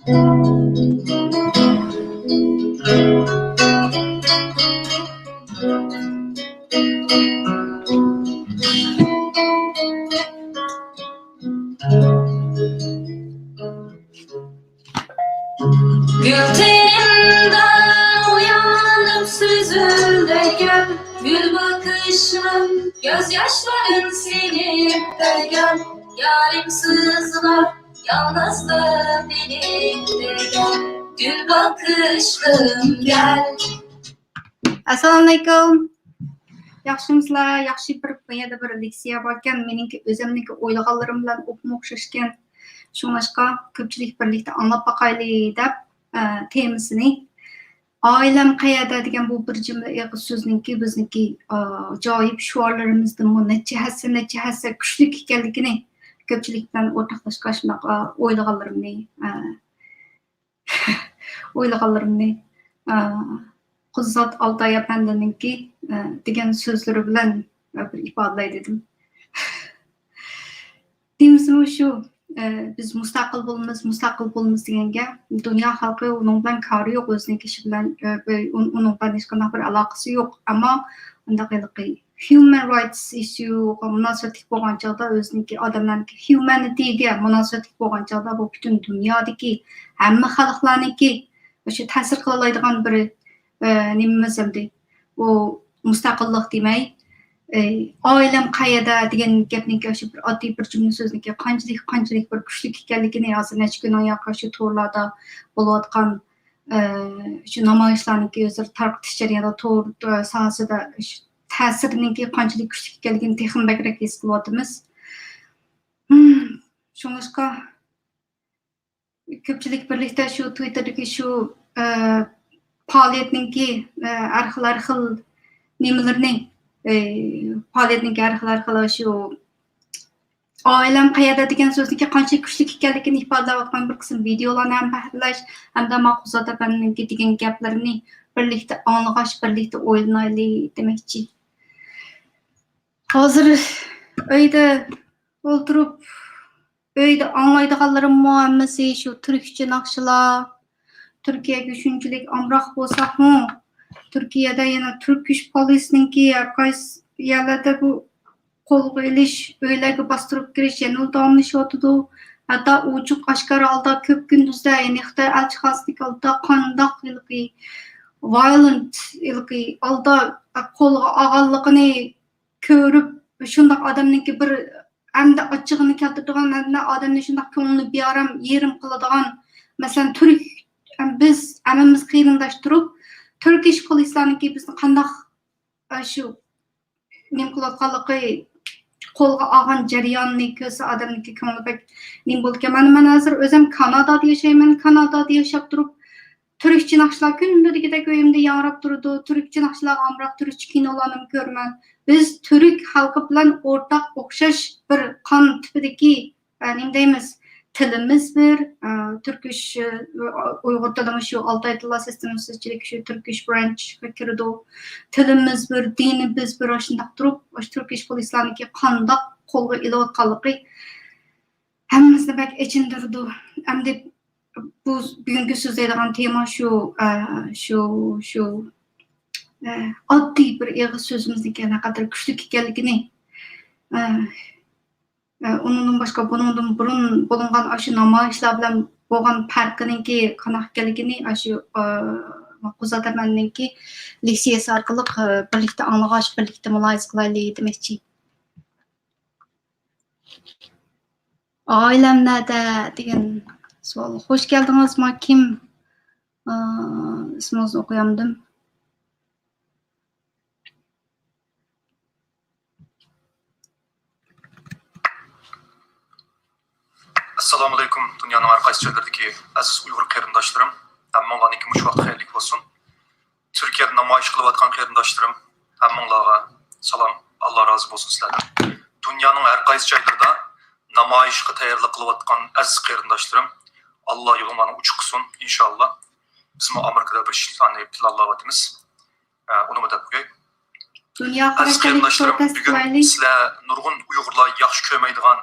Gül bakışın, gözyaşların silip de gel. Yarim sızlar, yalnızlık bilip de gel. Gül bakışlım gel. Assalamualaikum. Yaxshimizlar, yaxshi bir yana bir leksiya borkan, meningki o'zimniki o'ylaganlarim bilan o'xshash-o'xshashgan. Shuningga ko'pchilik birlikda anglab boqaylik deb temasini ئائىلەم قەيەردە degan bu bir jumla ئېغىز so'zningki bizniki ajoyib shuarlarimizda necha hassa kuchlik ekanligini ko'pchilik bilan o'rtoqlashgan shunaqa o'ylagallarimni Qudrat Altay apandininki degan so'zlari bilan bir ifodalay dedim. Deymizmi shu biz mustaqil bo'lamiz deganga dunyo xalqi uning bilan kori yo'q, o'zining kishi bilan uning bilan hech qanday bir aloqasi yo'q, ammo undaqiligi human rights issue munosabatli bo'lgan chog'da o'ziniki odamlarniki humanityga munosabatli bo'lgan chog'da bu butun dunyodagi hamma xalqlarniki o'sha ta'sir qila oladigan bir nimamiz hamda u mustaqillik demay ئائىلەم qayerda degan gapning o'sha bir oddiy bir jumla so'zniki qanchalik bir kuchli ekanligini hozir necha kun oyoqqa shu to'rlarda bo'layotgan shu namoyishlarniki o'zlari tarqatish jarayonida to'g'ri sohasida ta'sirininki qanchalik kuchli ekanligini texnik bakrak his qilyapmiz. Shuningga ko'pchilik birlikda shu Twitter'dagi shu faoliyatninki har xil nimalarni faoliyatninki har xil shu ئائىلەم qayerda degan so'zniki qanchalik kuchli ekanligini ifodalayotgan bir qism videolarni ham bahrlash hamda Mahsut apanninki degan gaplarni birlikda anglash, birlikda o'ylanaylik demoqchi. Hozir uyda o'tirib uyda anglaydiganlarim hammasi shu turkcha naqshlar, Turkiyaga shunchalik amroq bo'lsa-ku, Turkiyada yana Turkish policeninki qaysi yerlarda bu qo'lga ilish, uylarga bostirib kirish yana davomlashyotidi. Hatto ochiq oshkora holda ko'p kunduzda ya'ni Xitoy elchixonasining oldida qandoq violent holda qo'lga olganligini ko'rib, shundoq odamninki bir hamda ochig'ini keltiradigan, hamda odamni shundoq ko'nglini bearam, yerim qiladigan, masalan, biz hammamiz qiynaldash turib Turkish polislarniki bizni qandoq shu nim qilayotganligi qo'lga olgan jarayonni ko'rsa odamniki ko'ngli bek nim bo'lgan. Men hozir o'zim Kanadada yashayman. Kanadada yashab turib turkcha naqshlar kundagidek uyimda yangrab turadi. Turkcha naqshlar amroq turkcha kinolarni ko'raman. Biz turk xalqi bilan o'rtaq o'xshash bir qon tipidagi nim deymiz. Tilimiz bir Turkish Uyg'ur tilimi shu Altay tillar sistemasichilik shu Turkish branch kirdi. Tilimiz bir, dinimiz bir shundoq turib, o'sha Turkish polislarniki qandoq qo'lga ilayotganligi hammamizni bak ichindirdi. Endi bu bugungi so'zlaydigan tema shu oddiy bir eg'iz so'zimizniki naqadar kuchli ekanligini undan boshqa bundan burun bo'lingan shu namoyishlar bilan bo'lgan farqininki qanaqa ekanligini shu Quzatamanninki leksiyasi orqali birlikda anglash, birlikda mulohaza qilaylik demoqchi. Oilam nada degan savol. Xush keldingiz. Men kim ismingizni o'qiyamdim. Assalomu alaykum. Dunyoning har qaysi joylaridagi aziz Uyg'ur qarindoshlarim, hammanglarga mush vaqt xayrli bo'lsin. Turkiyada namoyish qilayotgan qarindoshlarim, hammanglarga salom, Alloh rozi bo'lsin sizlardan. Dunyoning har qaysi joylarida namoyishga tayyorlik qilayotgan aziz qarindoshlarim, Alloh yo'linglarni ochiq qilsin inshaalloh. Biz Amerikada bir ishlarni planlayapmiz. Uni deb qo'yay. Dunyo aziz qarindoshlarim, bugun sizlar nurg'un Uyg'urlar yaxshi ko'rmaydigan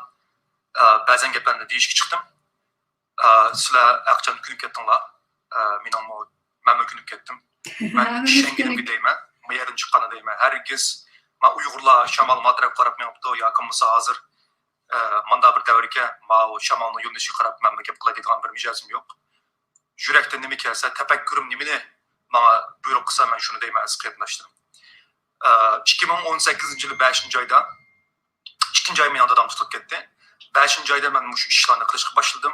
ba'zan gaplarni deyishga chiqdim. Sizler akşam günü kettinler. Ben günü kettim. Ben şengenimge deymen. Meyerin çıkanı deymen. Herkes Uygurlar şamal matrap qarab mengipti, yakınmısa hazır. Manda bir davrga ma shamalni yo'linishi qarab mamlakat qiladigan bir mijozim yo'q. Yurakdan nima kelsa, tafakkurim nimani menga buyruq qilsa men shuni deyman aziz qarindoshlar. 2018-yil 5-oyda 2-oy meni dadam tutib ketdi. 5-oyda men mushu ishlarni qilishga boshladim.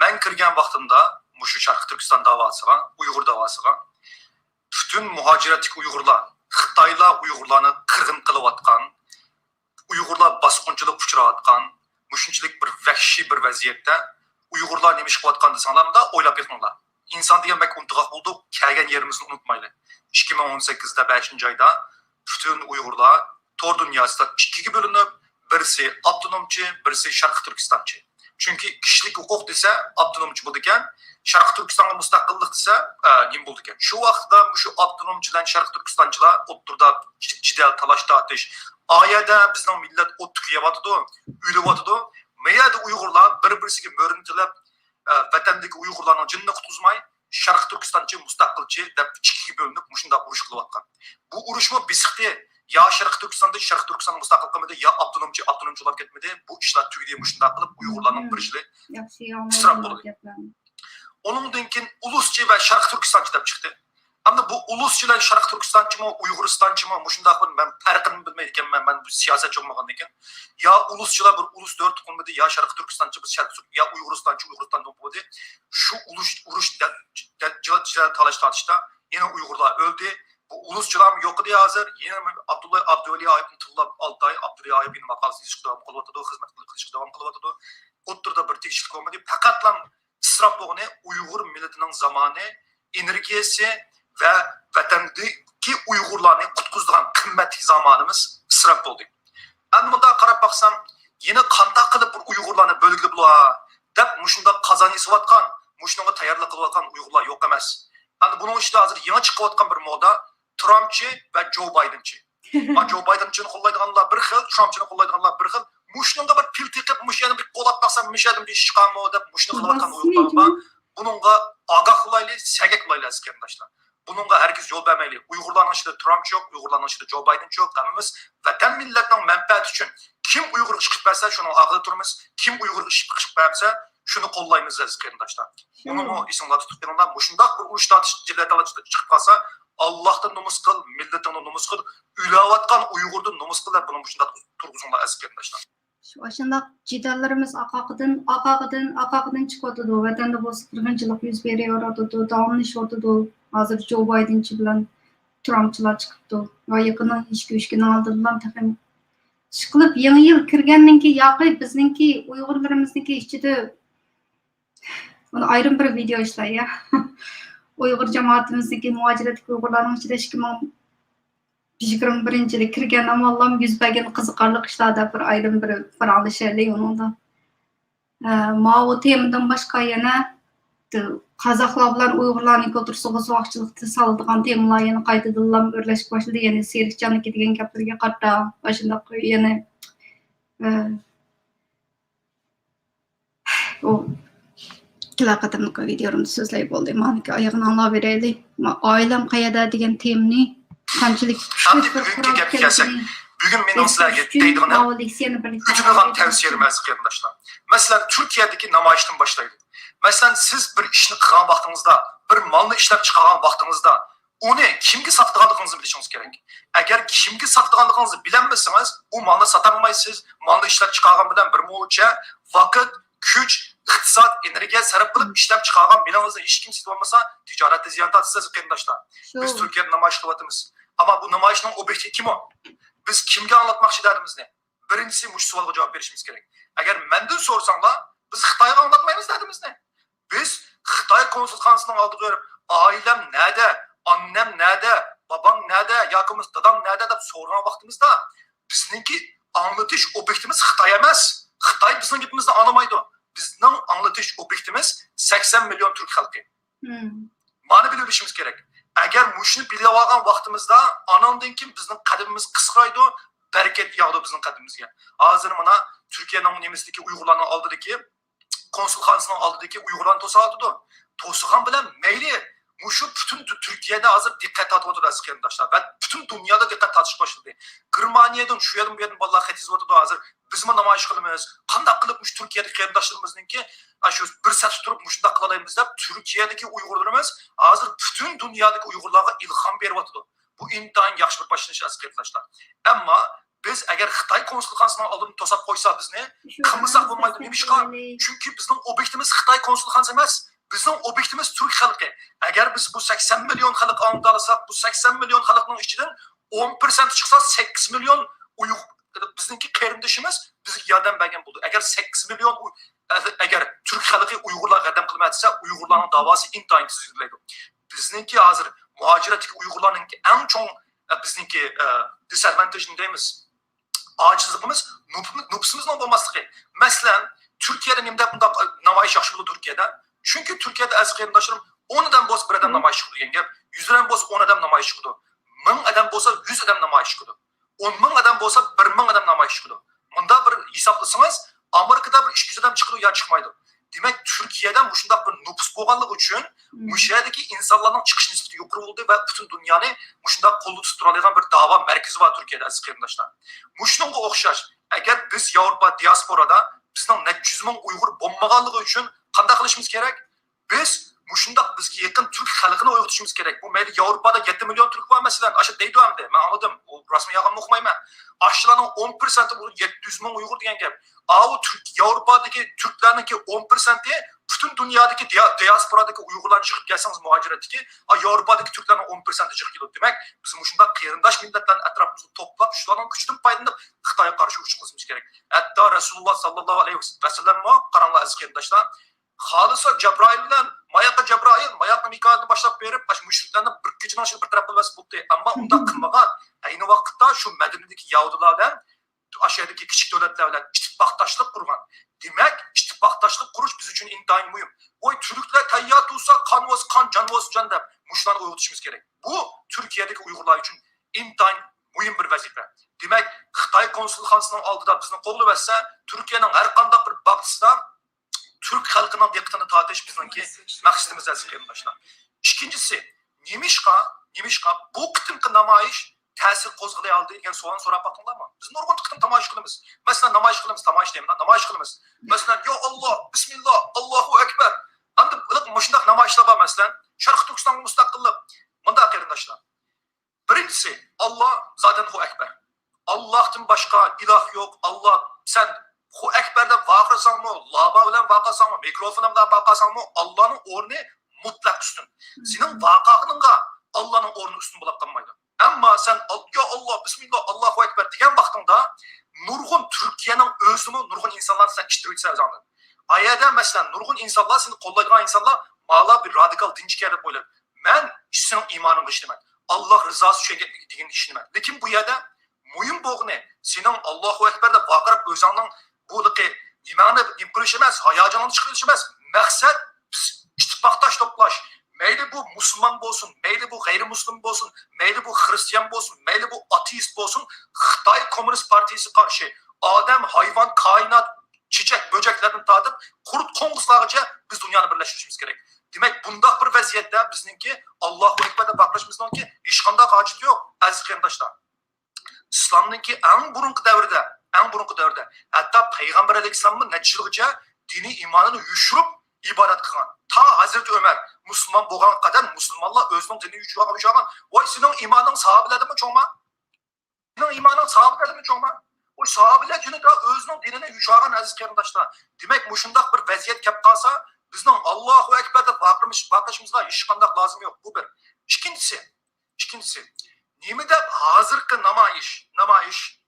Men kirgan vaqtimda mushu Sharqi Turkiston davosiga, Uyg'ur davosiga butun muhojiratlik Uyg'urlar, Xitoylar Uyg'urlarni qirg'in qilayotgan, Uyg'urlar bosqinchilik uchrayotgan, mushunchalik bir vahshiy bir vaziyatda Uyg'urlar nima ish qilayotgan desanglar, o'ylab ketmanglar. İnsan degan bak unutg'aq bo'ldik, kelgan yerimizni unutmaylik. 2018da 5-oyda bütün Uyg'urlar tor dunyosida ikkiga bo'linib, birisi avtonomchi, birisi Sharqi Turkistonchi. Chunki kishilik huquq desa avtonomchi bo'ldi ekan, Sharqi Turkistonga mustaqillik desa nima bo'ldi ekan. Shu vaqtda shu avtonomchilar, Sharqi Turkistonchilar o'tirda jidal talash tortish. Oyada bizning millat o'tib kelyapti, o'lyapti. Meyada Uyg'urlar bir-birisiga mo'rintilab, vatandagi Uyg'urlarning jinni qutuzmay, Sharqi Turkistonchi, mustaqilchi deb ikkiga bo'linib, shunda urush qilayotgan. Bu urushmi bisiqdi. Ya Sharqi Turkistonda Sharqi Turkiston mustaqil qilmadi, ya avtonomchilar ketmadi. Bu ishlar tugadi, shunda qilib Uyg'urlarning birishli isrof bo'ldi. Onundan keyin uluschi va Sharqi Turkistonchi deb chiqdi. Hamda bu uluschilar Sharqi Turkistonchimi, Uyg'uristonchimi, shundaq men farqini bilmaydi ekanman. Men bu siyosatchi bo'lmagan ekan. Ya uluschilar bir ulus dört qilmadi, ya Sharqi Turkistonchi biz Sharqi ya Uyg'uristonchi Uyg'uristondan bo'ldi. Shu urush talash tortishda yana Uyg'urlar o'ldi. Bu uluschilar yo'q edi hozir. Yana Abdulla Ayibni tillab Altay, Abdulla Ayibning maqolasini istiqdom qilyapti, xizmat qilishga davom qilyapti. O'ttirda bir tekshirish qilmadi. Faqatlam isrof bo'lgani Uyg'ur millatining zamoni, energiyasi ve vatandagi Uyg'urlarni qutqizgan qimmatli zamonimiz isrof bo'ldi. Endi bunda qarab baksam, yine qanday qilib bir Uyg'urlarni bo'lgili bo'lar deb mushunda qozon esayotgan, mushunga tayyorlik qilayotgan Uyg'urlar yo'q emas. Endi buning ichida hozir yangi chiqayotgan bir moda Trumpchi va Joe Bidenchi. Joe Bidenchini qo'llaydiganlar bir xil, Trumpchini qo'llaydiganlar bir xil. Mushunga bir pil tiqib, mushani bir qo'lab baksam, mushadan bir ish chiqarmo deb mushuni qilayotgan Uyg'urlar bor. Bununla agah qilaylik, sagak qilaylik aziz qarindoshlar. Bununla herkes yol vermeli. Uygurların içinde Trump yok, Uygurların içinde Joe Biden yok. Tamamız vatan milletinin menfaati için kim Uygur çıkıp verse şunu ağlı turumuz, kim Uygur çıkıp verse şunu kollayımız aziz qarindoshlar. Bunu isimler tutup yanında muşundak bir uç tartışmalar çıkıp kalsa Allah'tan nomus kıl, milletten nomus kıl, ülavatkan Uygur'dan nomus kıl bunu muşundak turguzunlar aziz qarindoshlar. Şu aşağıda cidallarımız akakıdan çıkıyordu. Vatanda bu kırgınçılık yüz veriyordu. Davranış oldu. Hazır Joe Biden'çi bilen Trump'çılar çıkıptı. Ve yakından hiç gün aldırdılar. Çıkılıp yeni yıl kirgenninki yakı bizninki Uygurlarımızınki işçide onu ayrım bir video işler ya. Uygur cemaatimizdeki muhaciretlik Uygurların içinde 2021'de kirgen ama Allah'ım yüz belgen kızıkarlık işlerde bir ayrım bir faralı şeyler onun da. O temadan başka yana Kazaklar bilan Uyg'urlarning o'tirishga so'qchilikda saladigan temalar yana qaytadan o'rlashib boshladi. Yana Serikjaniki degan gaplarga qarata shundoq yana o kilaqatimni videomni so'zlay bo'ldi. Meniki oyog'ini anglab beraylik. Oilam qayerda degan temani qanchalik kuchli gap kelsak, bugun men sizlarga deydiganim kuchligan tavsiyam aziz qarindoshlar. Masalan, Turkiyadagi namoyishdan boshlaydi. Mesela siz bir işini qilgan vaqtingizda, bir malni ishlab chiqargan vaqtingizda, uni kimga sotganligingizni bilishingiz kerak. Agar kimga sotganligingizni bilmasangiz, u malni sotolmaysiz. Malni ishlab chiqargan bilan bir mo'lcha vaqt, kuch, iqtisod, energiya sarf qilib ishlab chiqargan bilingizni hech kim sotib olmasa, tijoratda ziyon tortasiz qarindoshlar. Biz Turkiyada namoyish qilyapmiz. Ammo bu namoyishning obyekti kim o? Biz kimga anlatmoqchi derdimizni? Birinchisi mush savolga javob berishimiz kerak. Agar mendan so'rasanglar, biz Xitoyga anlatmaymiz derdimizni. Biz Xitoy konsulxonasining oldiga berib, oilam nada, onam nada, babam nada, yoki dadam nada deb so'ragan vaqtimizda bizningki anglatish obyektimiz Xitoy emas. Xitoy bizning gapimizni anglamaydi. Bizning anglatish obyektimiz 80 million Türk xalqi. Mana bilishimiz kerak. Agar mushuni bilib olgan vaqtimizda anandan keyin bizning qadamimiz qisqaraydi, barakat yog'di bizning qadamimizga. Hozir mana Turkiyaning nemisdagi Uyg'urlarning oldidagi konsulxonasining oldidagi Uyg'urlarni to'sadi. To'sigan bilan mayli Muşu bütün Türkiye'de hazır dikkat tatlıdır aziz kardeşler. Ben bütün dünyada dikkat tartışıp başladı. Germaniyadan şu yerden bu yerden vallahi hetiz vardı hazır. Biz mi namayış kılımız? Kandak kılıp muş Türkiye'deki kardeşlerimizin ki şu bir set tutup muşunda kılalayımız da Türkiye'deki Uygurlarımız hazır bütün dünyadaki Uygurlara ilham verip vardı. Bu intihar yaxşı bir başlanış aziz kardeşler. Ama biz eğer Xitay konsulxonasining oldini to'sab qo'ysa bizni qilmasak bo'lmaydi demişqa. Çünkü bizim obyektimiz Xitay konsulxonasi emas. Bizim obyektimiz Türk xalqi. Eğer biz bu 80 milyon xalq olib olsak, bu 80 milyon xalqning ichidan 10% chiqsa 8 milyon Uyghur bizningki qarindoshimiz bizga yordam bergan bo'ldi. Eğer 8 milyon eğer Türk xalqi Uyg'urlarga yordam qilmasa, Uyg'urlarning davosi intayin tuziladi. Bizningki hozir muhojiratdagi Uyg'urlarning eng cho'ng bizningki disadvantage deymiz. Acizligimiz nupsimizning bo'lmasligi. Masalan, Türkiye'de nimda bunda namoyish yaxshi bo'ldi Türkiye'de. Çünkü Türkiye'de aziz qarindoshlarım 10 adam bo'lsa bir adam namoyish qildi degan gap, 100 adam bo'lsa 10 adam namoyish qildi. 1000 adam bo'lsa 100 adam namoyish qildi. 10,000 adam bo'lsa 1000 adam namoyish qildi. Bunda bir hisoblasangiz, Amerikada bir 200 adam chiqadi yo chiqmaydi. Demak, Türkiye'de bu shunday bir nupus bo'lganligi uchun bu yerdagi insonlarning chiqish nisbati yuqori bo'ldi va butun dunyoni bu shunday qo'lda tutib turadigan bir da'vo markazi bor Türkiye'de aziz qarindoshlar. Bu shunga o'xshash. Agar biz Yevropa diasporada bizning 400 ming Uyg'ur bo'lmaganligi uchun qanday qilishimiz kerak? Biz mushundaq bizga yaqin Türk xalqini o'yg'itishimiz kerak. Bu mayli Yevropada 7 milyon Türk var masalan, aşağı deydi hamda. Men anladım. O rasmiy yag'imni o'qimayman. Aşılarning 10% bu 700 ming Uyg'ur degan gap. O Türk Yevropadagi Türklarninki 10%i bütün dünyadaki diasporadaki Uyg'urlarni chiqib kelsangiz muhojiratdagi, Yevropadagi Türklarning 10%i chiqib keladi. Demak, biz mushundaq qarindosh millatlarni atrofimizga to'plab, shularning kuchidan foydalanib Xitoyga qarshi urush qilishimiz kerak. Hatto Rasululloh sallallohu alayhi vasallam qaranglar aziz qarindoshlar, Xolisa Jabroil bilan Mayoqni Mikoilni boshlab berib, mushriklarni bir kechidan bir taraf qilmas bo'ldi. Ammo unda qilmagan. Ayni vaqtda shu Madinadagi Yahudilar bilan aşağıdaki kichik davlatlar bilan ittifoqdoshlik qurgan. Demak, ittifoqdoshlik qurish biz uchun intayin muhim. Voy Türklar tayyat bo'lsa, qon jon deb mushlarni o'yg'itishimiz kerak. Bu Türkiye'deki Uyg'urlar uchun intayin muhim bir vazifa. Demak, Xitoy konsulxonasining oldida bizni qo'llab etsa, Türkiye'nin har qanday bir baxtsida Türk xalqining diqqatini tortish bizningki maqsadimiz aziz qarindoshlar. Ikkinchisi, nemishqa bu qitimqi namoyish ta'sir qo'zg'ay oldi degan savolni so'rab boqinglarmi? Biz nurg'un qitim namoyish qilamiz. Masalan, namoyish qilamiz. Masalan, yo Alloh, bismillah, Allohu akbar. Endi shunday namoyishlar bor masalan, Şərqi Türkistonga mustaqillik. Bunda qarindoshlar. Birinchisi, Alloh zaten hu akbar. Allohdan boshqa iloh yo'q. Alloh sen hu akbar deb vaqirsanmi, laba bilan vaqirsanmi, mikrofon bilan vaqirsanmi, Allohning o'rni mutlaq ustun. Sening vaqoqingga Allohning o'rni ustun bo'lib qolmaydi. Amma sen ya Allah, bismillah, Allahu akbar degan vaqtingda nurg'un Turkiyaning o'zini nurg'un insonlar sen ishtirokchi o'zingni. Ayada masalan nurg'un insonlar seni qo'llaydigan insonlar ma'lum bir radikal dinchikar deb o'ylab. Men sening iymoningga ishlaman. Alloh rizosi uchun degan ishlaman. Lekin bu yerda muhim bo'lgani sening Allohu akbar deb vaqirib o'zingning buliqi iymonni qilish emas, hayajonini chiqarish emas. Maqsad ittifoqdosh to'plash. Meyli bu Müslüman olsun, meyli bu gayrimüslim olsun, meyli bu Hristiyan olsun, meyli bu ateist olsun, Xitay Komünist Partisi karşı adam, hayvan, kainat, çiçek, böceklerden tadıp kurut konğuzlarıca biz dünyanı birleştirişimiz gerek. Demek bunda bir vaziyette bizimki Allahu Ekber'de baklaşımızdan ki hiç kanda hacet yok aziz kardeşler. İslam'ınki en burunki devirde, hatta Peygamber Aleyhisselam'ın neticeliğince dini imanını yuşurup ibadet kılan. Ta Hazreti Ömer Müslüman bo'lgan qadar Müslümanlar özünün dinini yuşuran. Voy senin imanın sahabelerdi mi çoğma? Senin imanın sahabelerdi mi çoğma? O sahabeler günü de özünün dinini yuşuran aziz kardeşler. Demek muşundaq bir vaziyet kep qalsa, bizning Allahu Ekber deb vaqirishimizga hech qanday lazım yok. Bu bir. İkincisi, nimada hozirgi namoyish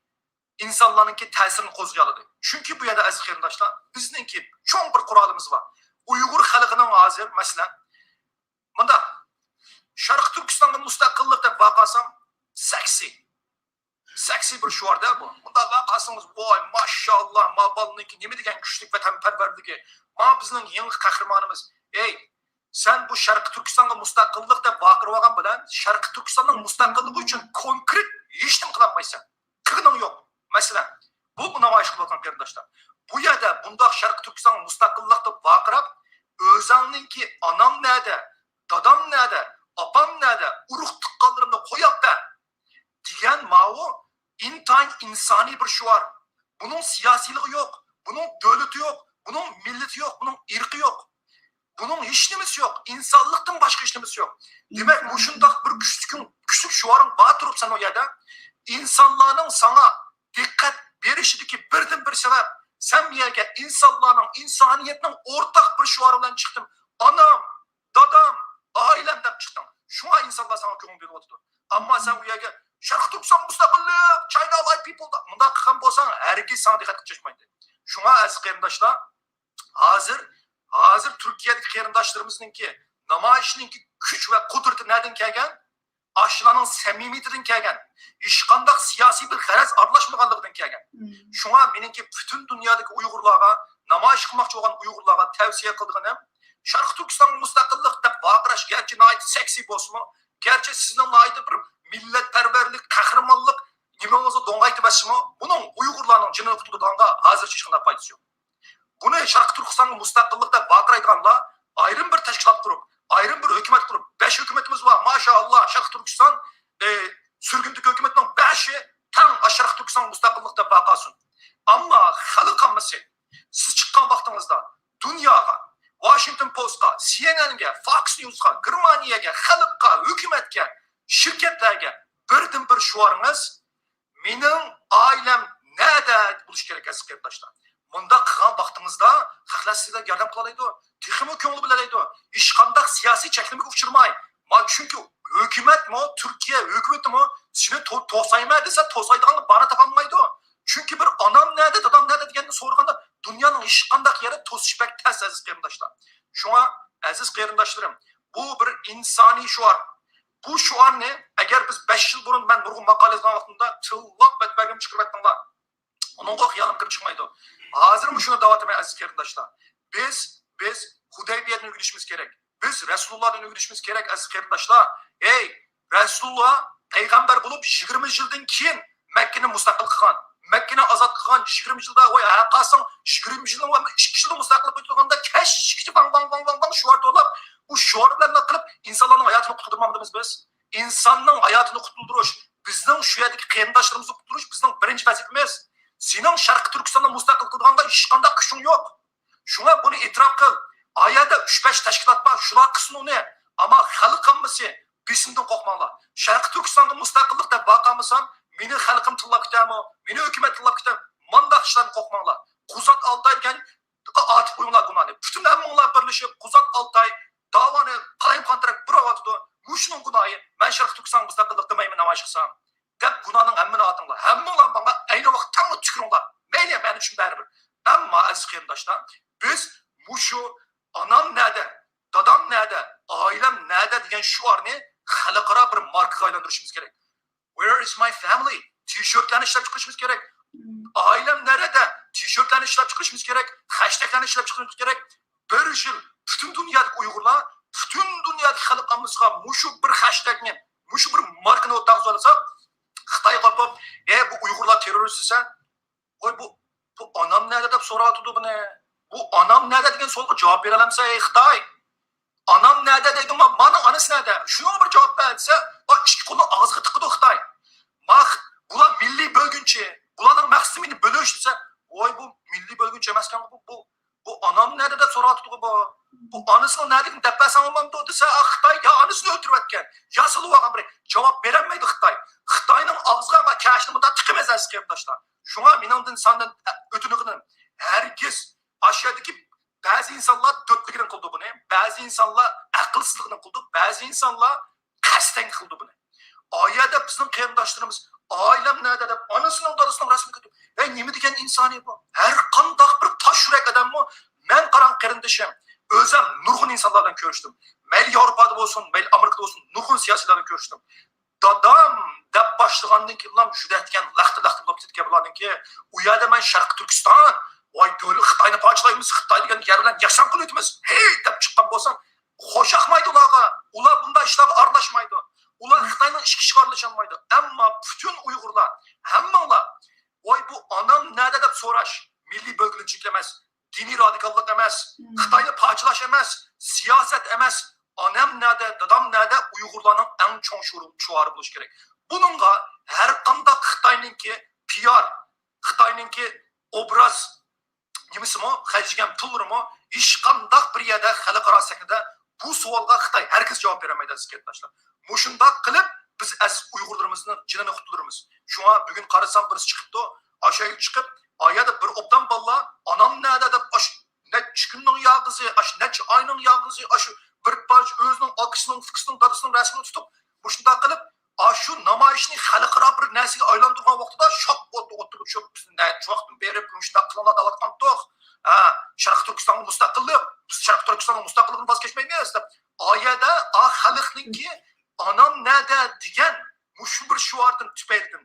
insonlarningki ta'sirini qo'zg'aydi. Chunki bu yerda aziz qarindoshlar, bizningki cho'ng bir qurolimiz bor. Uyg'ur xalqining hozir masalan bunda Şərqi Türkistonga mustaqillik deb vaqasam seksi bir şuarda bu. Bunda vaqasangiz voy maşallah mabalniki nima degan kuchlik vatanparvarligi. Ma bizning yangi qahramonimiz. Ey, sen bu Şərqi Türkistonga mustaqillik deb vaqirib olgan bilan Şərqi Türkistonning mustaqilligi uchun konkret hech nima qilolmaysan. Qilganing yo'q. Masalan, bu namoyish qilayotgan qarindoshlar. bu yerda bundaq Şərqi Türkistan mustaqillikdə baqırab, özəninki anam nədə, dadam nədə, apam nədə, uruq tıqqanlarımda qoyaq da degen mavu intayın insani bir şuar. Bunun siyasiliği yok, bunun devleti yok, bunun milleti yok, bunun irqi yok. Bunun hiç nimesi yok. İnsanlıktan başka hiç nimesi yok. Demek bu şundak bir küçük şuarın bağ durup sen o yerde insanların sana dikkat verişideki birden bir sebep sen bir yerge insanların, insaniyetinin ortak bir şuarından çıktım. Anam, dadam, ailemden çıktım. Şu an insanlar sana kömür bir oturdu. Ama sen bu yerge Şərqi Türkistan müstakillik, China like people'da bunda kıkan bolsan herkes sana dikkat edecekmeydi. Şuna aziz qarindoshlar, hozir Turkiyadagi qarindoshlarimizningki namoyishningki kuch va qudrati nereden kelgan? Ashlarning samimiyatidan kelgan. Hech qanday siyosiy bir g'araz aralashmaganligidan kelgan. Shunga meningki butun dunyodagi Uyg'urlarga, namoyish qilmoqchi bo'lgan Uyg'urlarga tavsiya qilganim, Şərqi Türkistan mustaqillik deb baqirash garchi nihoyat seksi bo'lsa, garchi sizning nihoyat bir millatparvarlik, qahramonlik nimangizni do'ng'aytib asmi, buning Uyg'urlarning jinini qutulganga hozircha hech qanday foydasi yo'q. Buni Şərqi Türkistan mustaqillik deb baqiraydiganlar ayrım bir tashkilot qurib, ayrım bir hukumat qurib, 5 hukumatimiz var. Maşallah Şərqi Türkistan sürgündeki hükümetinin 5'i tam Şərqi Türkistan mustaqillik deb baqasın. Ama xalq hammasi siz chiqqan vaqtingizda dunyoga, Washington Post'a, CNN'ga, Fox News'a, Germaniyaga, xalqqa, hukumatga, şirketlarga birdan bir şuarınız mening ailem nada bo'lish kerak aziz qarindoshlar. Bunda qilgan vaqtingizda xalqlar sizga yordam qilaydi, texmi ko'ngli bilaydi. Hech qanday siyosiy cheklimga uchirmay. Chunki hukumatmi, Turkiya hukumatimi sizni to'sayman desa to'saydigan bana topolmaydi. Chunki bir onam nada, dadam nada deganni so'raganda dunyoning hech qanday yeri to'sish bak tas aziz qarindoshlar. Shunga aziz qarindoshlarim, bu bir insoniy şuar. Bu şuarni agar biz 5 yil burun men nurg'un maqola yozgan vaqtimda tillab batbagim chiqarib aytdinglar. Onunğa xiyalim kirib chiqmaydi. Hozir bu shuni davat etmay aziz qarindoshlar. Biz Hudaybiyatni o'rganishimiz kerak. Biz Rasulullohdan o'rganishimiz kerak aziz qarindoshlar. Ey, Rasululloh payg'ambar bo'lib 20 yildan keyin Makkani mustaqil qilgan. Makkani ozod qilgan 20 yilda voy haqasin 20 yildan va 2 yilda mustaqil bo'lganda kash bang şuar to'lab bu şuarlarni qilib insonlarning hayotini qutqarmoqdamiz biz. İnsanning hayotini qutqarish, bizning shu yerdagi qarindoshlarimizni qutqarish bizning birinchi vazifamiz. Sening Şərqi Türkistanni mustaqil qilganda hech qanday kuching yo'q. Shunga buni e'tirof qil. Oyada 3-5 tashkilot bor, shular qilsin uni. Ammo xalq hammasi bizdan qo'rqmanglar. Şərqi Türkistanga mustaqillik deb baqamsam, meni xalqim tillab ketami, meni hukumat tillab ketami, mandaq ishlarni qo'rqmanglar. Quzat Altay degan atib qo'yinglar gumani. Butun hammalar birlashib Quzat Altay davoni qalayim kontrakt birovatdi. Mushning gunoyi, men Şərqi Türkistan mustaqillik demayman namoyish qilsam. Deb gunoning hammani atinglar. Hammalar menga ayni vaqt tangi tushkiringlar. Mayli men uchun baribir. Ammo aziz qarindoshlar, biz mushu anam nada, dadam nada, oilam nada degan shuarni xalqaro bir markaga aylantirishimiz kerak. Where is my family? T-shirtlarni ishlab chiqarishimiz kerak. Oilam nerede? T-shirtlarni ishlab chiqarishimiz kerak. Hashtaglarni ishlab chiqarishimiz kerak. Bir yil butun dunyodagi Uyg'urlar, butun dunyodagi xalqimizga mushu bir hashtagni, mushu bir markani o'taqib olsa, Xitoy qopib, bu Uyg'urlar terrorist desa, voy bu onam nerede deb so'rayotdi buni. Bu onam nerede degan savolga javob bera olamsa, ey Xitoy. Onam nerede dedim, mana onasi nerede? Shunga bir javob bersa, ikki qo'lni og'ziga tiqdi Xitoy. Bular milliy bo'lgunchi, bularning maqsadi meni bo'lish desa, voy bu milliy bo'lgunchi emaskan bu onam nerede deb so'rayotdi bu. Bu onasini nerede deb bersan olmamdi desa, Xitoy ya onasini o'ltirayotgan, ya silib olgan bir javob berolmaydi Xitoy. Xitoyning og'ziga va kashni bunday tiqimiz aziz qarindoshlar. Shunga meningdan sandan o'tiniqdim. Herkes aşağıdaki bazı insanlar dörtlükten kıldı bunu, bazı insanlar akılsızlıktan kıldı, bazı insanlar kasten kıldı bunu. Ayada bizim qarindoshlarimiz ailem nerede deb anasının darısının resmi kötü. Nemi degan insani bu? Her qanday bir taş yürek adam mı? Men qaran qarindoshim, o'zim nurg'un insonlardan ko'rishdim. Mayli Yevropada bo'lsin, mayli Amerikada bo'lsin, nurg'un siyosiylardan ko'rishdim. Dadam deb boshlagandan keyin ham judatgan laqti bo'lib ketgan bo'lardanki, u yerda men Şərqi Türkistan Vay böyle Xitayni parçalaymiz, Xitay degan yer bilan yasam qilamiz. Hey deb chiqqan bo'lsam, xo'shaqmaydi ularga. Ular bunda ishlarga aralashmaydi. Ular Xitoyning ichki ishiga aralashmaydi. Ammo butun Uyg'urlar, hammalar voy bu onam nada deb so'rash, milliy bölgünçülük emas, diniy radikallik emas, Xitoyni parchalash emas, siyosat emas, onam nada, dadam nada Uyg'urlarning eng cho'ng shuari bo'lish kerak. Buningga har qanday Xitoyninki PR, Xitoyninki obraz nimasimi, xarjlagan pullarimi hech qanday bir yerda xalqaro sahnada bu savolga Xitoy herkes javob beramaydi askerdashlar. Mushundaq qilib biz aziz Uyg'urlarimizni jinini qutulurimiz. Shunga bugun qarasam birisi chiqibdi, aşağıya chiqib, ayada bir obdan balla anam nada deb necha kunning yog'izi, necha oyning yog'izi, bir parch o'zining akisining, fikisining, dadasining rasmini tutib, mushundaq qilib shu namoyishni xalqaro bir narsaga aylantirgan vaqtida shok o'tirib shu vaqtdan beri mushundaq qilib olayotgan to'q. Şərqi Türkistan mustaqillik, biz Şərqi Türkistanın mustaqilligini vaz keçməyimiz deb. Ayada xalqninki anam nada dىگەن mush bir şuardin tüpəyirdim.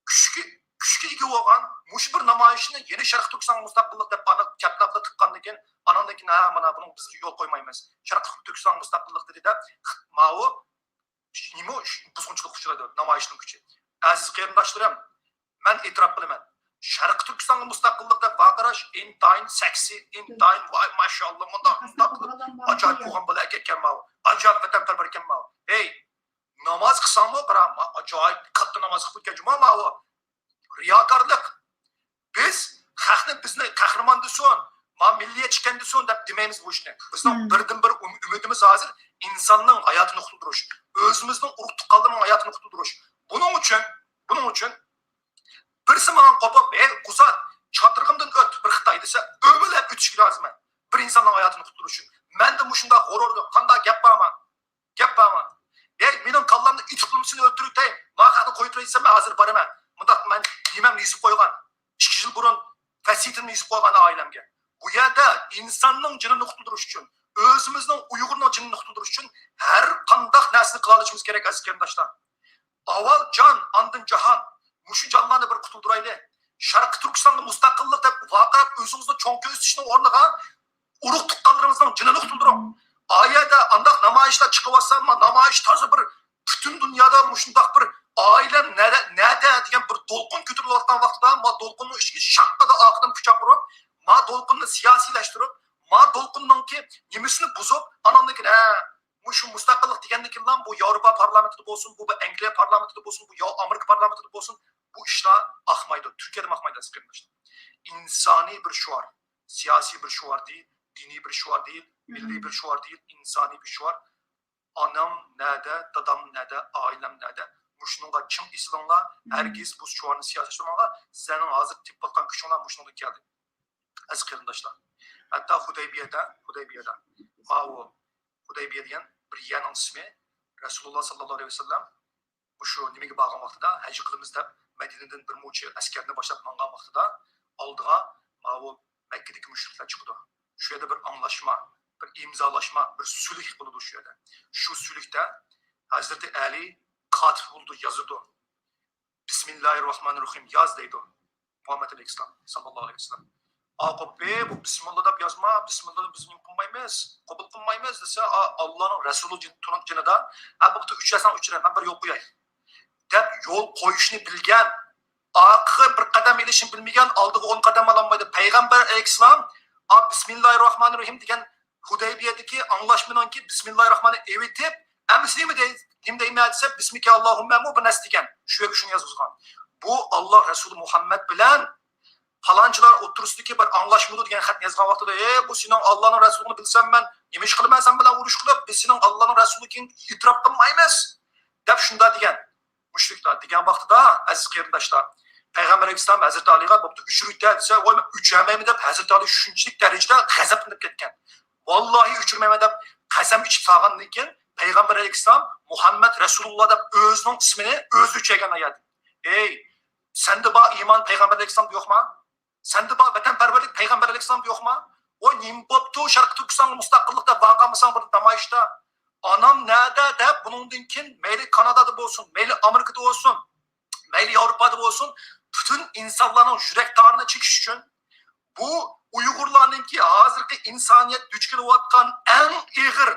Күшкә ega bo'lgan mush bir namoyishni yeni Şərqi Türkistan mustaqillik deb bana kaplabda tıqqandan keyin anandan keyin mana buning bizga yo'l qo'ymaymiz. Şərqi Türkistan mustaqillik dedi-də ma'u nima buzg'unchilik uchradi namoyishning kuchi. Aziz qarindoshlarim, men e'tirof qilaman. Şərqi Türkistan'ın mustaqillik deb baqirash intayin seksi, intayin vay maşallah bunda acayip bo'lgan bola ekan ma'u. Acayip vatanparvar ekan ma'u. Hey, namoz qilsam-ku qarama, acayip katta namoz qilib kelgan ma'u. Riyokorlik. Biz xalqni bizni qahramon desin, milliyatchi desin deb demaymiz bu ishni. Bizning birdan bir umidimiz hozir insonning hayotini qutqarish, o'zimizning urug' tuqqanlarning hayotini qutqarish. Buning uchun birisi bana kopab, Kuzat, çatırgımdan öt bir Xitay dese, ömürlep ötüşük lazım. Bir insanın hayatını kurtuluşu. Ben de muşunda hororlu, kanda gap bağma. Benim kallamda itiklımsını öttürük deyim. Mağadı koyutura etsem ben hazır barım. Bundak ben yemem nizip koygan. 2 yıl burun vəsiyyətini nizip koygan ailemge. Bu yerde insanın canını kurtuluş için, özümüzün Uygur'un canını kurtuluş için her kandak nesini kılalışımız gerek aziz arkadaşlar. Aval can, andın cahan. Muşu canlarını bir kutulduraylı. Şərqi Türkistan'da mustaqillik deb vaqirab özünüzde çoğun göğüsüşünün ornağa urug' tuqqanlarımızdan canını kutuldurum. Ayada andaq namoyishlar chiqib olsa, namoyish tarzı bir bütün dünyada muşundaq bir a'iləm nədə degan bir dolqun ko'tarilayotgan vaqtida dolqunning ichiga shaqqada oqidan kuchab urib, dolqunni siyosiylashtirib, dolqunninki nimasini buzib, anandan keyin şu mustaqillik degandan keyin bu Yevropa parlamentida bo'lsin, bu Angliya parlamentida bo'lsin, bu Amerika parlamentida bo'lsin, bu işler akmaydı. Türkiye'de akmaydı arkadaşlar. İnsani bir şuar, siyasi bir şuar değil, dini bir şuar değil, milli bir şuar değil, insani bir şuar. Anam nada, dadam nada, ailem nada. Muşnunga kim İslam'la, herkes bu şuarını siyasileştirmeye, senin hazır tip baktan kişiler muşnunga geldi. Arkadaşlar. Hatta Hudaybiye diyen bir yanın ismi, Resulullah sallallahu aleyhi ve sellem, şu nimege bağlan vaxtıda, həcc qılımızda Medine'den bir muçi askerini başlayıp mangan vaxtıda aldığa Mekke'deki müşrikler çıktı. Şu yerde bir anlaşma, bir imzalaşma, bir sülh bulundu şu yerde. Şu sülhte Hazreti Ali katip buldu, yazıdı. Bismillahirrahmanirrahim yaz deydi. Muhammed Aleyhisselam sallallahu aleyhi ve sellem. Bu Bismillah da yazma, Bismillah da biz kılmayız, kabul kılmayız dese Allah'ın Resulü canıda, bu 3 yazan 3 yazan bir yol koyay. Deb yol qo'yishni bilgan, oxir bir qadam ilishni bilmagan, oldiga 10 qadam ololmaydi. Payg'ambar alayhisalom Bismillahirrahmanirrahim degan Hudaybiyadagi anglashmaniki Bismillahirrahmanirrahim evitib, amsi nima deyman desa Bismika Allohumma bu nas degan. Shu yerga shuni yozilgan. Bu Allah Resulü Muhammed bilan falanchilar o'tirishdagi bir anglashmada degan xat yozgan vaqtida, bu sening Allohning Rasulini bilsam men, nima ish qilaman sen bilan urush qilib, biz sening Allohning Rasuliga e'tirof qilmaymiz deb shunda degan. Müşrikler degan vaqtida aziz qarindoshlar, Payg'ambar alayhisalom Hazreti Aliga bo'pti 3 rütbe desa, "Voy men 3 yemayman" deb Hazreti Ali shunchalik darajada g'azablanib ketgan. Vallahi 3 yemayman deb qasam ichib salgandan keyin Payg'ambar alayhisalom Muhammed Rasululloh deb o'zining ismini o'zi uchagan ayat. Ey, senda bor iymon Payg'ambar alayhisalom yo'qmi? Senda bor vatanparvarlik Payg'ambar alayhisalom yo'qmi? O nim bo'pti Şərqi Türkistan mustaqillikda vaqamsan bir namoyishda anam nada deb bunundan keyin mayli Kanadada bo'lsin, mayli Amerikada bo'lsin, mayli Yevropada bo'lsin, bütün insanların yürek tarını çekiş için bu Uygurlarınki hozirgi insoniyat duch kelayotgan eng ig'ir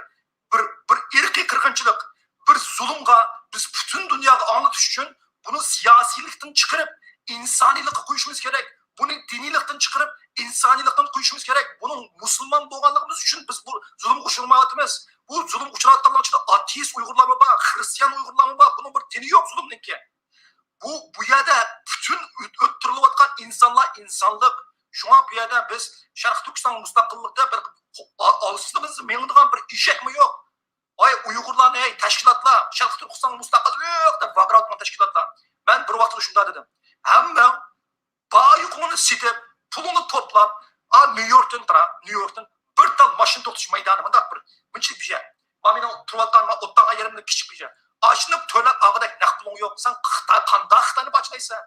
bir irqiy qirg'inchilik, bir zulmga biz bütün dunyoga anlatish uchun buni siyosiylikdan chiqarib insoniylikqa qo'yishimiz kerak. Buni diniylikdan chiqarib insoniylikdan qo'yishimiz kerak. Buning musulmon bo'lganligimiz uchun biz bu zulm uchirmayapmiz. Bu zulm uchrayotganlar ichida ateist Uyg'urlar bor, xristian Uyg'urlar bor. Buning bir dini yo'q zulmniki. Bu yerda bütün o'ttirilayotgan insonlar insonlik. Şuna bu yerda biz Şərqi Türkistan mustaqillikda bir olsimizni mendigan bir eshakmi yo'q. Ay Uyg'urlarni, ey tashkilotlar, Şərqi Türkistan mustaqillik deb vaqirotgan tashkilotlar. Ben bir vaqtda shunda dedim. Hamma bayıqını sitib, pulunu toplab, New York'tan bir tal mashina to'xtash maydoni bundaq bir bunchalik bir yer. Mana men turayotgan o'tgan yerimda kichik bir yer. Aşınıp to'lab ag'dak naq pulun yo'q. Sen qanday Xitoyni boshlaysan?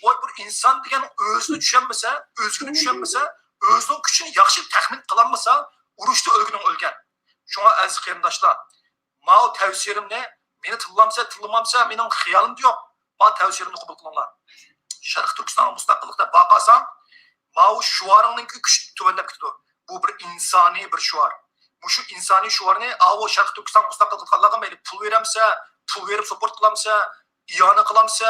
Voy bir inson degan o'zini tushunmasa, o'zini tushunmasa, o'zining kuchini yaxshi taxmin qilolmasa, urushda o'lguning o'lgan. Shunga aziz qarindoshlar, ma'o tavsiyaimni meni tillamamsa, mening xiyolimda yo'q. Men tavsiyaimni qabul qilinglar. Şərqi Türkistan mustaqillikda baqasam, ma'o şuarınınki kuch tuvallab ketdi. Bu bir insoniy bir şuar. Bu şu insani şuarını avo Şərqi Türkistan mustaqillikqa mayli pul veramsa, pul verib support qilamsa, iyona qilamsa,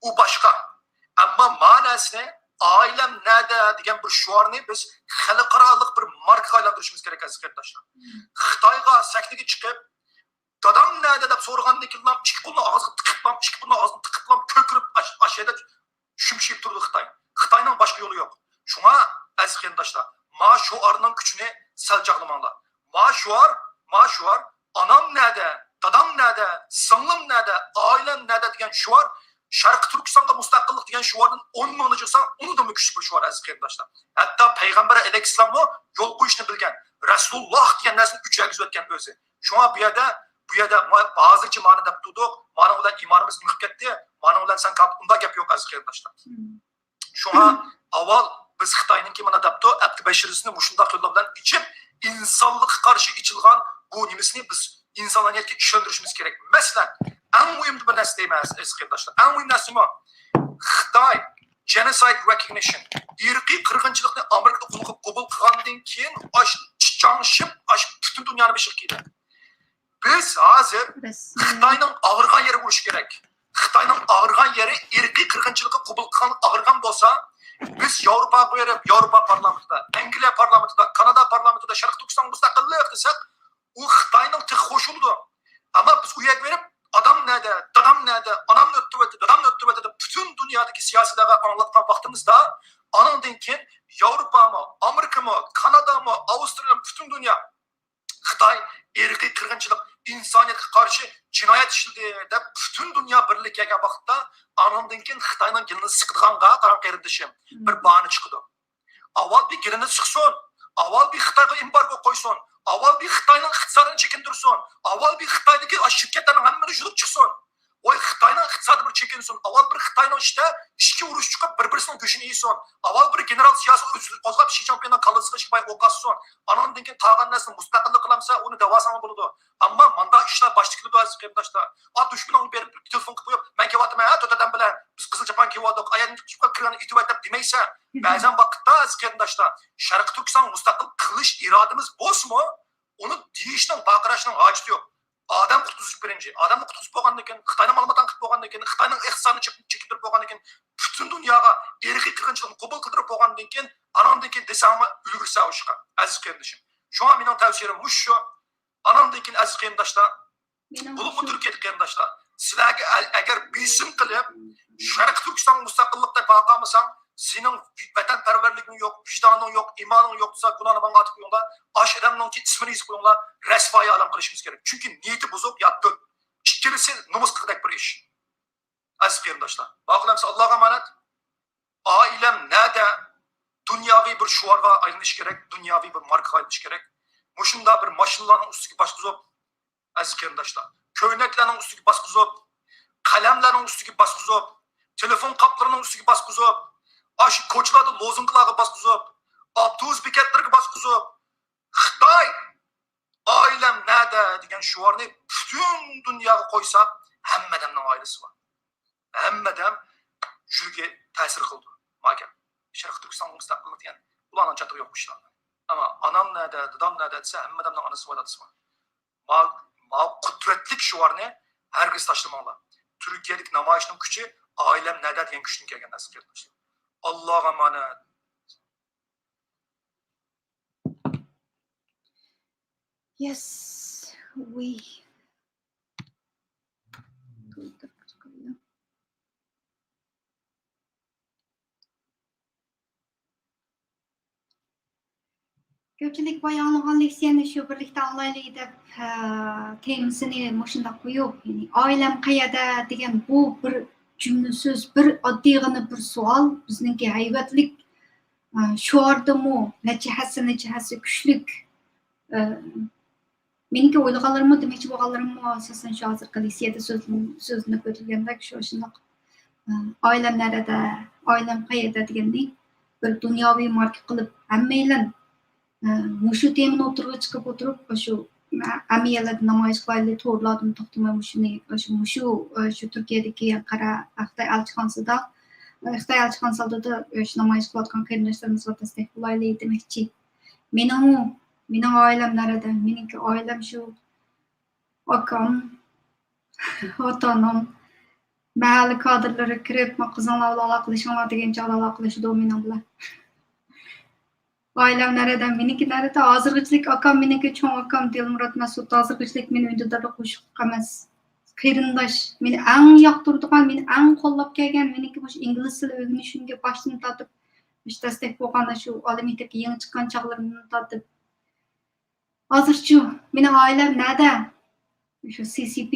u boshqa. Ammo ma'nosini ئائىلەم نەدە degan bir şuarni biz xalqaroliq bir markaga aylantirishimiz kerak aziz qarindoshlar. Xitoyga sakniga chiqib, dadam nada deb so'ragandan keyin ikki qo'lni og'ziga tiqib, ko'kirib ashada shumshib turdi Xitoy. Xitoyning boshqa yo'li yo'q. Shunga aziz qarindoshlar, ma şuarning kuchini sal chaqlamanglar. Ma şuar, anam nada, dadam nada, singlim nada, oilam nada degan şuar Şərqi Türkistan'da mustaqillik degan şuardan 10 mingni chiqsa, uni da kuchli bir şuar aziz qarindoshlar. Hatto payg'ambar alayhissalomni yo'l qo'yishni bilgan, Rasululloh degan narsani uchagizib o'tgan o'zi. Shunga bu yerda hozircha ma'no deb turdik, ma'no bilan iymonimiz nima ketdi, ma'no bilan san unda gap yo'q aziz qarindoshlar. Shunga avval biz Xitoyninki mana debdi, abdibashirisini mushundaq yo'llar bilan ichib, insonlikqa qarshi ichilgan bu nimasini biz insoniyatga ishontirishimiz kerak. Masalan, eng muhim bir narsa deymiz aziz qarindoshlar. Eng muhim narsa bu. Xitoy genocide recognition, irqiy qirg'inchilikni Amerikada qabul qilgandan keyin chanshib, butun dunyoni beshib keldi. Biz hozir Xitoyning og'irgan yeri bo'lishi kerak. Xitoyning og'irgan yeri irqiy qirg'inchilikni qabul qilgan og'irgan bo'lsa, biz Yevropa parlamentida, Angliya parlamentida, Kanada parlamentida Şərqi Türkistan mustaqillik desak, u Xitoyning tiq qo'shildi. Ammo biz u yerga berib adam nada, dadam nada, anam öttübeti de bütün dünyadaki siyasilerine anlatkan vaktimizde anandan keyin Avrupa mı, Amerika mı, Kanada mı, Avustralya mı, bütün dünya Xitoy irqiy qirg'inchilik, insoniyatga qarshi jinoyat ishildi deb bütün dünya birlik kelgan vaqtda anandan keyin Xitoyning gilini siqdiganga qarang qarindishim bir bahona chiqdi. Avval bir gilini siqsin, avval bir Xitoyga embargo qo'ysin, avval bir Xitoyning iqtisodini chekintirsin, avval bir Xitoydagi shirkatlarning hammani yurib chiqsin. Oy Xitoyning iqtisodi bir chekinsin, avval bir Xitoyning ishda ishga urush chiqib bir-birisining go'shini yeysin, avval bir general siyosiy qo'zg'ab Shi Jinpingning qalasiga chiqmay o'qassin. Anandan keyin tag'an narsani mustaqillik qilamsa, uni davosam bo'ladi. Ammo manda ishlar boshliqligi aziz qarindoshlar. Dushmanning berib telefon qilib qo'yib, men kelyapman, to'tadan bilan biz qizil japan kelyaptik, ayani chiqib kirgan itibat deb demaysa, ba'zan vaqtda aziz qarindoshlar, Şərqi Türkistan mustaqil qilish irodamiz bo'lsa-mu, onu deyishning, baqirashning hojati yo'q. Adam qutuzib birinci. Adamı qutuzib bo'lgandan keyin, Xitoyning ma'lumotdan qilib bo'lgandan keyin, Xitoyning iqtisodini chekintirib bo'lgandan keyin, butun dunyoga irqiy qirg'inchilikni qabul qildirib bo'lgandan keyin, anandan keyin desammi ulgursa o'shqa. Aziz qarindoshim. Shunga mening tavsiyam shu. Anandan keyin aziz qarindoshlar, bo'lib Turkiya qarindoshlar, sizlarga agar bisim qilib, Şərqi Türkistan mustaqillikda baqamasan, senin vatanparvarliging yo'q, vicdanın yo'q, imoning yo'q desa, gunohni menga atib qo'yinglar. Ash odamning ismini yozib qo'yinglar, rasvoyi alam qilishimiz kerak. Chunki niyati buzuq, yotdi. Ikkilisi nomus qildak bir ish. Aziz qarindoshlar, baqlamsa Allohga omonat. Oilam nada dunyoviy bir shuarga aylanish kerak, dunyoviy bir markaga aylanish kerak. Mushunda bir mashinalarning ustiga bosqizib, aziz qarindoshlar, ko'ynaklarning ustiga bosqizib, qalamlarning ustiga bosqizib, telefon qaplarining ustiga bosqizib, aş koçlarda lozunqlarga bosqizib, avtobus bekatlarga bosqizib, Xitoy oilam nada degan shuarni butun dunyoga qo'ysak, hammadamning oilasi bor. Hammadam shunga ta'sir qildi. Maga Şərqi Türkistan mustaqillik degan ularning chatiga yo'q ishlar. Ammo anam nada, dadam nada desa, hammadamning onasi bor, dadasi bor. Ma qudratlik shuarni hargiz tashlamanglar. Turkiyalik namoyishning kuchi oilam nada degan kuchdan kelgan narsa. Allah'a emanet. Yes, we. Ko'pchilik bayanlagan leksiyani shu birlikda anglaylik deb temasini mushunda qo'yib, ya'ni oilam qayerda degan bu bir jumla so'z, bir oddiygina bir savol bizningki haybatlik şuardinmi, necha kuchlik. Meniki o'ylaganlarimni demoqchi bo'lganlarimni asosan shu hozirgi leksiyada so'zni ko'targandek shu shundoq oilam nada, oilam qayerda deganni bir dunyoviy marka qilib hammanglar mushu temani o'tirg'a chiqib o'tirib shu amiyalarda namoyish qilaylik to'g'riladim to'xtamay shu Turkiyadagi qara Xitoy elchixonasida shu namoyish qilayotgan qarindoshlarimizga tasdiq qilaylik demoqchi. Mening oilam narada? Meniki oilam shu akam, ota-onam, mahalliy kadrlari kirib, qizinglar bilan aloqalashinglar degancha aloqalashadi mening bilan. Oilam narada? Meniki narada? Hozirgichilik akam, meniki cho'ng akam Dilmurod Mahsut. Hozirgichilik meni uydadirda qo'shiq emas. Qarindosh, meni eng yoqtiradigan, meni eng qo'llab kelgan, meniki bu ingliz tili o'rganishimga boshdan tortib, tasdiq bo'lganda shu oliy maktabga yangi chiqqan chog'larimdan tortib hozircha mening oilam nada? Shu CCP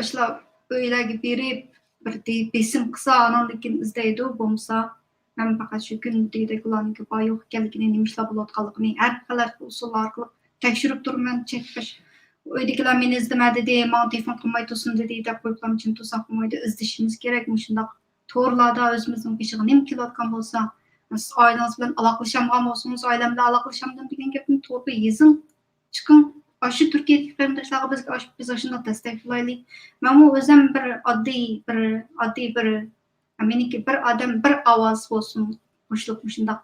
ishlar uylarga berib, bir besim qilsa, anandikin izlaydi, bo'lmasa men faqat shu kun degidek ularniki bor yo'q ekanligini, nima ishlar bo'layotganligini har xil usul orqali tekshirib turman, chekish. Uydagilar meni izlamadi dedi, men telefon qilmay tursin dedi, deb qo'yibman, chin tursa qilmaydi, izlashimiz kerak. Shundoq to'g'rilarda o'zimizning beshig'iga nima kelayotgan bo'lsa, siz oilangiz bilan aloqalashaman bo'lsangiz, oilam bilan aloqalashaman degan gapni to'g'ri yezing, chiqing. Shu Turkiyadagi qarindoshlarga biz shunday tasdiqlaylik. Men o'zim bir oddiy bir meniki bir odam bir ovoz bo'lsin, qo'shilib shundoq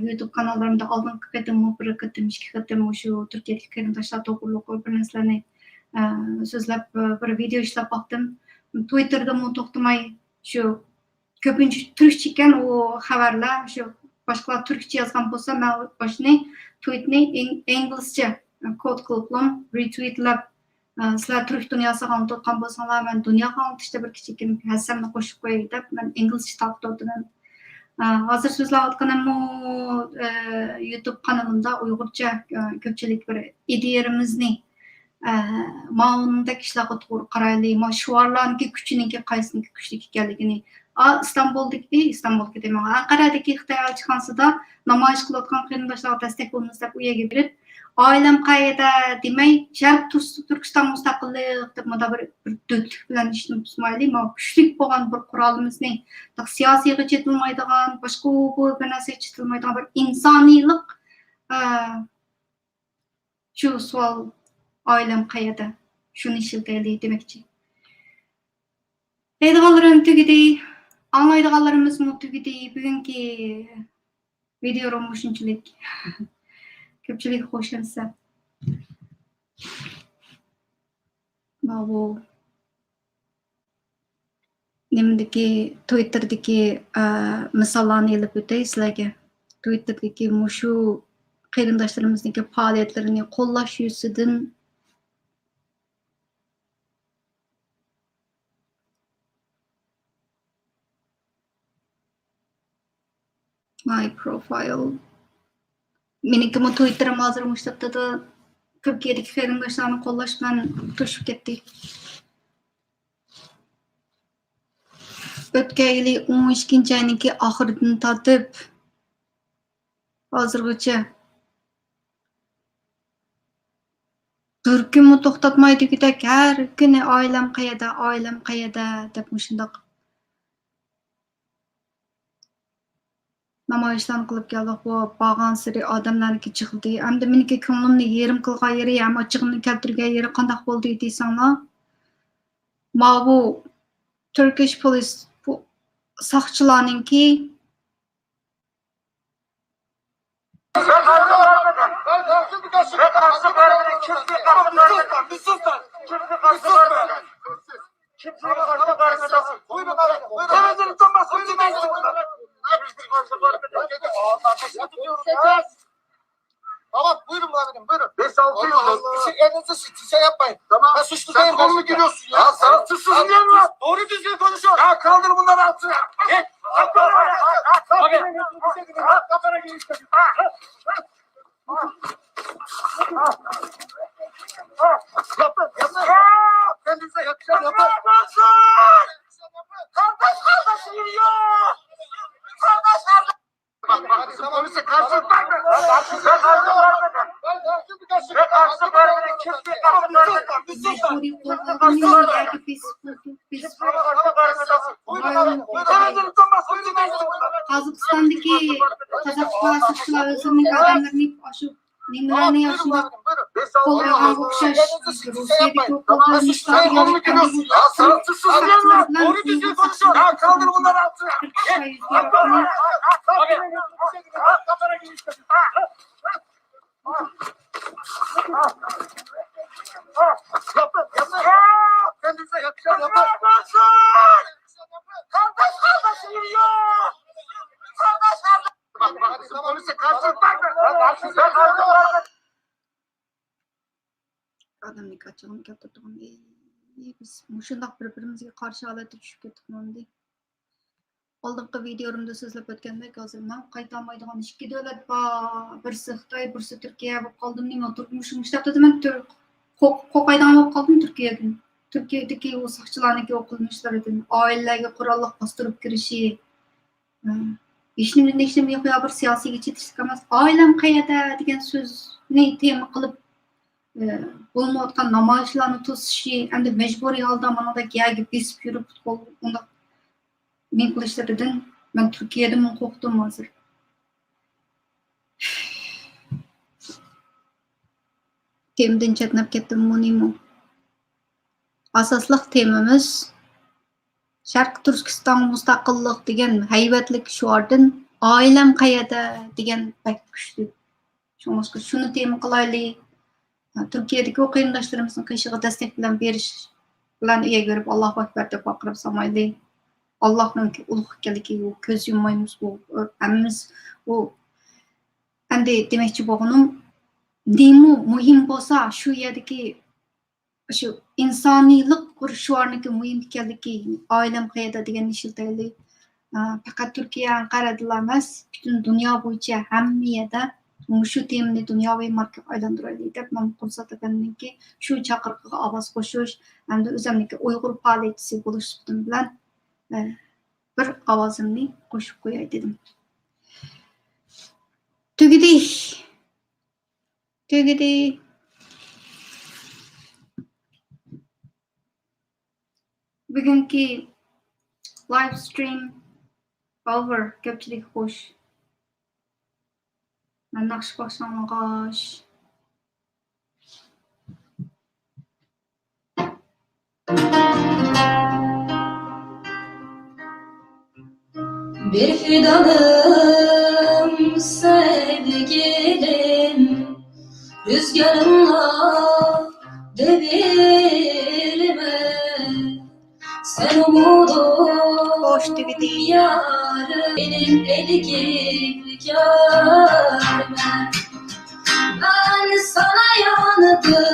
YouTube kanallarimda oldingi qatim, ikki qatim shu Turkiyadagi qarindoshlar to'g'riliq bir narsalarni so'zlab bir video ishlab boqdim. Twitterda to'xtamay shu ko'pincha turkcha ekan u xabarlar, shu boshqalar turkcha yozgan bo'lsa, men boshni tweetni inglizcha kod qilib retweetlab sizlar turk dunyosiga anlatayotgan bo'lsanglar, men dunyoga anlatishda bir kichik hassamni qo'shib qo'yay deb men inglizcha topdim. Hozir so'zlayotganimni YouTube kanalimda Uyg'urcha ko'pchilik bir ideyalarimizni ma'nodagi ishlarga to'g'ri qaraylik, shuarlarning kuchiniki qaysiniki kuchli ekanligini İstanbul'daki demek. Ankara'daki Xitoy elchixonasida namoyish qilayotgan qarindoshlarga tasdiq bo'lamiz deb u yerga berib, oilam qayerda demay, Şərqi Türkistan mustaqillik deb bir dötlik bilan ishni tuzmaylik. Kuchlik bo'lgan bir qurolimizni siyosiyga chetilmaydigan, boshqa bir narsa chetilmaydigan bir insoniylik shu savol oilam qayerda? Shuni ishiltaylik demoqchi. Deydiganlarim tugadi. Anlaydiganlarimiz tugadi. Bugungi videom shunchalik. Ko'pchilik xo'shlansa. Bu nimdagi Twitter'dagi misollarni ilib o'tay sizlarga. Twitter'dagi shu qarindoshlarimizning faoliyatlarini qo'llash yuzidan my profile. Meniki Twitter'im hozir mushtabda Turkiyadagi qarindoshlarni qo'llash bilan to'shib ketdi. O'tgan yili 12-oyning oxiridan tortib hozirgacha bir kun to'xtatmaydigidek har kuni oilam qayerda deb shundoq namoyishlarni qilib keldik. Bu borgan siri odamlarniki chiqdi. Endi meniki ko'nglimni yerim qilgan yeri, ham ochig'imni keltirgan yeri qanday bo'ldi deysanglar, bu Turkish police soqchilarniki Tamam, buyurun abi. bakın buyurun. 5-6 yıldır. Elinizi şey yapmayın. Tamam. Ben suçlu değilim. Sen kolunu giriyorsun ya. Ya sana suçsuzun diyen mi var? Doğru düzgün konuşuyor. Ya kaldır bunları altına. Git. Kafana giriş. Yapın. Kendinize yakışan yapın. Kardeş yürüyor. Kardeş. Hadi tamam işte karşılık verme. Kazakistan'daki Kazak savaşçılar özürlük adamlarını aşıp nimelerini yaşında kollarına okşaş Rusya'daki okulların iştahı giriyorsun ya. Sana suçsuzun diyen mi var? Doğru düzgün konuşuyor. Ya kaldır bunları altına. Kafana giriş. Yapın. Kendinize yakışan yapın. Kardeş yürüyor. Hadi tamam işte karşılık verme. Adamni kaçalım kaptırdım. Biz muşundaq bir-birimizga qarshi holatga tushib ketdik deydi. Oldingi videomda so'zlab o'tgandek hozir men qaytolmaydigan ikki davlat bor. Birisi Xitoy, birisi Turkiya bo'lib qoldim. Nima turmushim ishlab dedim. Qo'qaydan bo'lib qoldim Turkiyadan. Turkiyadagi o soqchilarniki o'qilmishlaridan oilalarga qurolliq bostirib kirishi. Hech nima yo'q, bir siyosiy chetishlik emas. Oilam qayerda degan so'zni tema qilib bo'lmayotgan namoyishlarni to'sishi, endi majburiy holda mana da giyaga besib yurib unda men qilishlaridan men Turkiyadan qo'rqdim hozir. Temadan chetnab ketdim nima? Asosliq temamiz Şərqi Türkistan mustaqillik degan haybatlik şua'rdin ئائىلەم qayerda degan bak kuchli. Shuni tema qilaylik. Türkiye'deki o qarindoshlarimizni qishig'i destek bilan berish bilan uyiga görüp Allahu akbar deb baqirib samayli. Allohning ulug' ekanligiga ko'z yummaymiz. Bu hammamiz u endi demoqchi bo'lganim nima muhim bo'lsa shu yerdagi shu insoniylik shuarniki muhim ekanligi oilam qayerda degan ishiltayli. Faqat Turkiya Anqarada emas, butun dunyo bo'yicha hamma yerda shu temani dunyoviy markaga aylantiraylik deb men fursat ekanki shu chaqiriqqa ovoz qo'shish hamda o'zimniki Uyg'ur faoliyatchisi bo'lish bilan bir ovozimni qo'shib qo'yay dedim. Tugidi. Bugungi live stream over. Ko'pchilik xo'sh. Ben nakş başlangıç. Bir fidanım sevgilim, rüzgarınla devirme. Sen Hoş umudum dedi. yarı benim elim görme. Ben sana yandım.